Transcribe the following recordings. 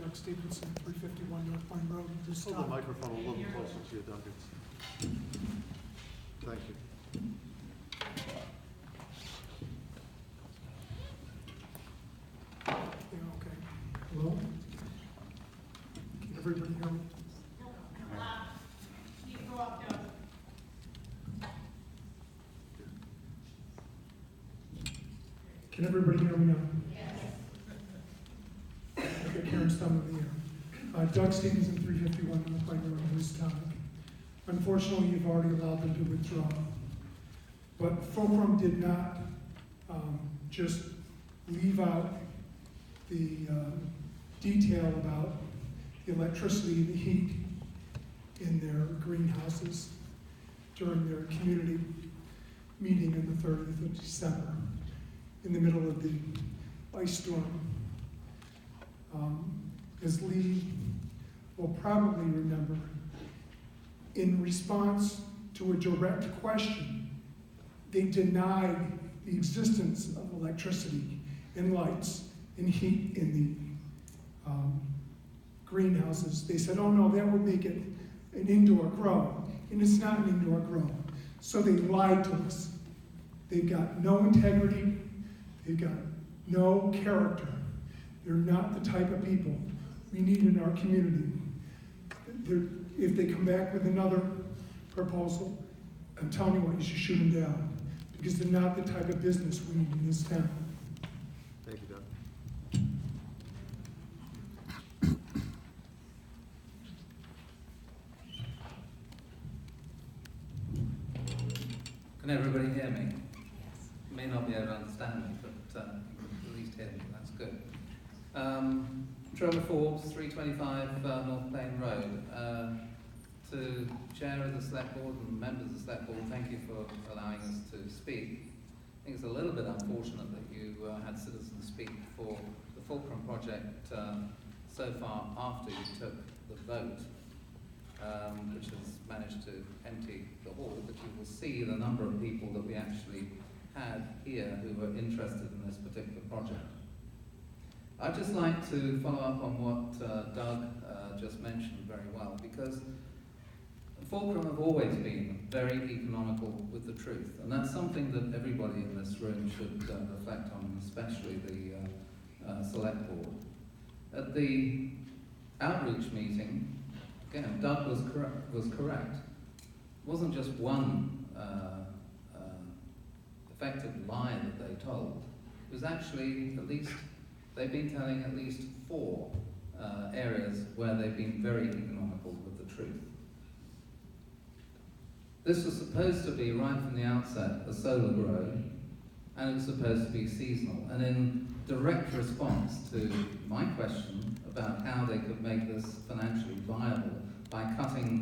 Doug Stevenson, 351 North Pine Road. This Hold the topic. microphone a little closer to you, Duncan. Thank you. Yeah, okay. Hello? Can everybody hear me? Can everybody hear me now? Okay, Karen's done with the air. Doug Stevenson, 351 North Pine Road, this topic. Unfortunately, you've already allowed them to withdraw. But Fulcrum did not just leave out the detail about the electricity and the heat in their greenhouses during their community meeting on the 30th of December in the middle of the ice storm. As Lee will probably remember, in response to a direct question, they denied the existence of electricity and lights and heat in the greenhouses. They said, oh no, that would make it an indoor grow, and it's not an indoor grow. So they lied to us. They've got no integrity, they've got no character. They're not the type of people we need in our community. If they come back with another proposal, I'm telling you what, you should shoot them down, because they're not the type of business we need in this town. Thank you, Doug. Can everybody hear me? You may not be able to understand me, but at least hear me, that's good. Trevor Forbes, 325 North Plain Road. To Chair of the Select Board and members of the Select Board, thank you for allowing us to speak. I think it's a little bit unfortunate that you had citizens speak for the Fulcrum project so far after you took the vote, which has managed to empty the hall, but you will see the number of people that we actually had here who were interested in this particular project. I'd just like to follow up on what Doug just mentioned very well, because Fulcrum have always been very economical with the truth, and that's something that everybody in this room should reflect on, especially the Select Board. At the outreach meeting, again, Doug was correct. It wasn't just one effective lie that they told. It was actually they've been telling at least 4 areas where they've been very economical with the truth. This was supposed to be, right from the outset, a solar grow, and it was supposed to be seasonal. And in direct response to my question about how they could make this financially viable by cutting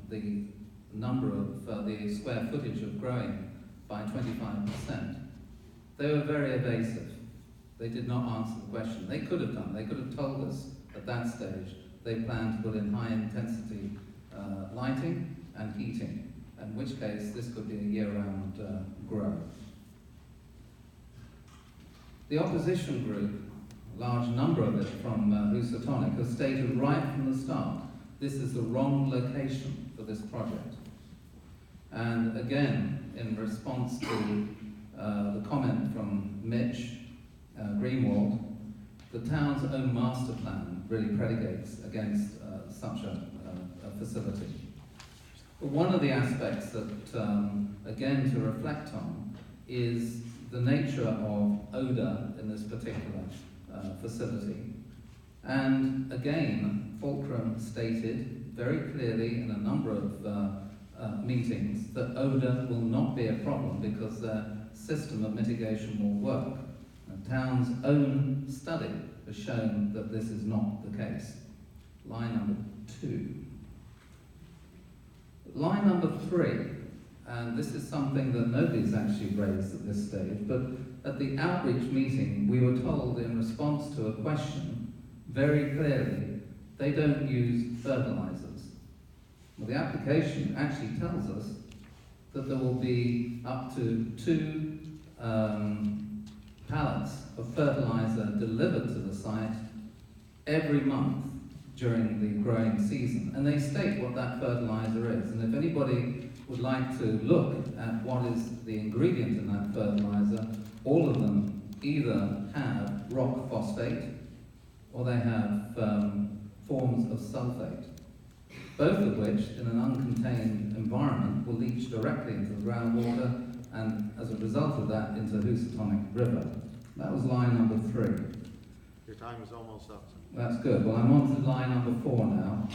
the number of the square footage of growing by 25%, they were very evasive. They did not answer the question. They could have done. They could have told us at that stage they planned to put in high-intensity lighting and heating, in which case this could be a year-round grow. The opposition group, a large number of it from Housatonic, has stated right from the start this is the wrong location for this project. And again, in response to the comment from Mitch Greenwald, the town's own master plan really predicates against such a facility. But one of the aspects that, again, to reflect on is the nature of odour in this particular facility. And again, Fulcrum stated very clearly in a number of meetings that odour will not be a problem because their system of mitigation will work. The town's own study has shown that this is not the case. Line number 2. Line number 3, and this is something that nobody's actually raised at this stage, but at the outreach meeting we were told in response to a question very clearly they don't use fertilizers. Well, the application actually tells us that there will be up to 2 pallets of fertilizer delivered to the site every month during the growing season, and they state what that fertilizer is. And if anybody would like to look at what is the ingredient in that fertilizer, all of them either have rock phosphate or they have forms of sulfate, both of which in an uncontained environment will leach directly into the groundwater and as a result of that into the Housatonic River. That was line number 3. Your time is almost up. That's good. Well, I'm on to line number 4 now.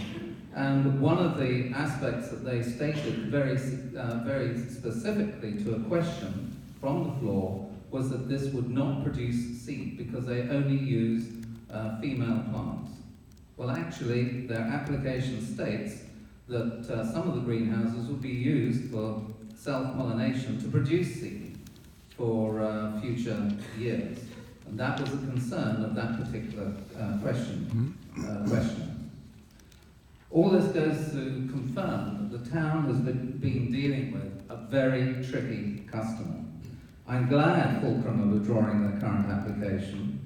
And one of the aspects that they stated very specifically to a question from the floor was that this would not produce seed because they only use female plants. Well, actually, their application states that some of the greenhouses would be used for self-pollination to produce seed for future years. And that was a concern of that particular question. All this goes to confirm that the town has been dealing with a very tricky customer. I'm glad Fulcrum are withdrawing their current application.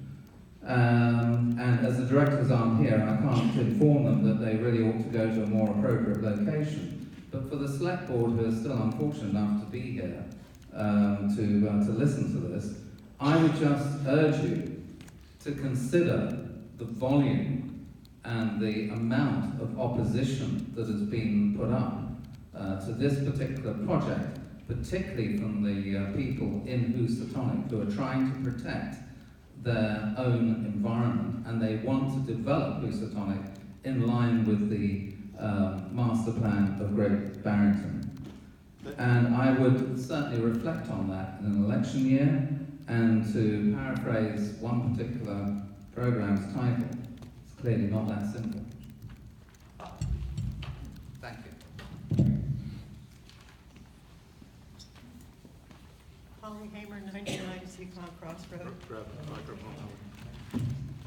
And as the directors aren't here, I can't inform them that they really ought to go to a more appropriate location. But for the select board who are still unfortunate enough to be here to listen to this, I would just urge you to consider the volume and the amount of opposition that has been put up to this particular project, particularly from the people in Housatonic who are trying to protect their own environment, and they want to develop Housatonic in line with the master plan of Great Barrington. And I would certainly reflect on that in an election year, and to paraphrase one particular programme's title, it's clearly not that simple. Thank you. Holly Hamer, 99 Seacon Cross Road. Grab the microphone. I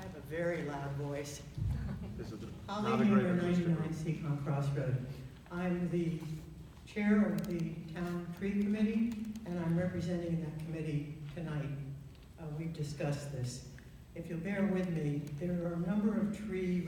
have a very loud voice. This is Holly not a great Hamer, acoustic 99 room. Seacon Cross Road. I'm the chair of the Town Tree Committee, and I'm representing that committee tonight. We've discussed this. If you'll bear with me, there are a number of tree